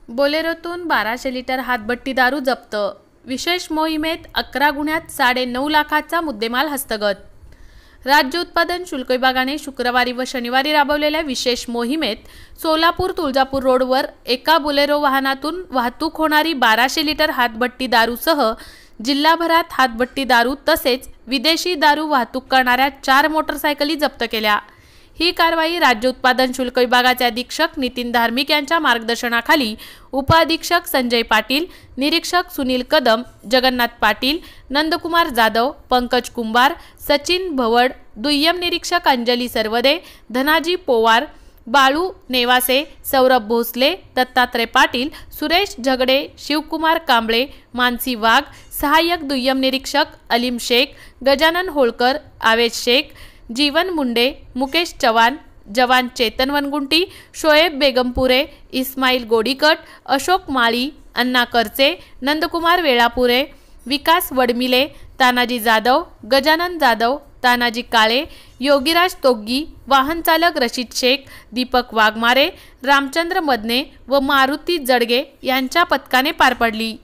बोलेरोतून 1200 litre हातभट्टी दारू जप्त। विशेष मोहिमेत 11 गुन्ह्यात 9.5 लाखाचा मुद्देमाल हस्तगत। राज्य उत्पादन शुल्क विभागाने शुक्रवारी व शनिवारी राबवलेल्या विशेष मोहिमेत सोलापूर तुळजापूर रोडवर एका बोलेरो वाहनातून वाहतूक होणारी 1200 लिटर हातभट्टी दारूसह जिल्हाभरात हातभट्टी दारू तसेच विदेशी दारू वाहतूक करणाऱ्या 4 मोटरसायकली जप्त केल्या। ही कारवाई राज्य उत्पादन शुल्क विभागाचे अधीक्षक नितीन धार्मिक यांच्या मार्गदर्शनाखाली उपअधीक्षक संजय पाटील, निरीक्षक सुनील कदम, जगन्नाथ पाटील, नंदकुमार जाधव, पंकज कुंभार, सचिन भवड, दुय्यम निरीक्षक अंजली सर्वदे, धनाजी पोवार, बाळू नेवासे, सौरभ भोसले, दत्तात्रय पाटील, सुरेश झगडे, शिवकुमार कांबळे, मानसी वाघ, सहाय्यक दुय्यम निरीक्षक अलीम शेख, गजानन होळकर, आवेश शेख, जीवन मुंडे, मुकेश चव्हाण, जवान चेतन वनगुंटी, शोएब बेगमपुरे, इस्माईल गोडीकट, अशोक माळी, अण्णा करचे, नंदकुमार वेळापुरे, विकास वडमिले, तानाजी जाधव, गजानन जाधव, तानाजी काळे, योगीराज तोग्गी, वाहन चालक रशीद शेख, दीपक वाघमारे, रामचंद्र मदने व मारुती जडगे यांच्या पथकाने पार पडली।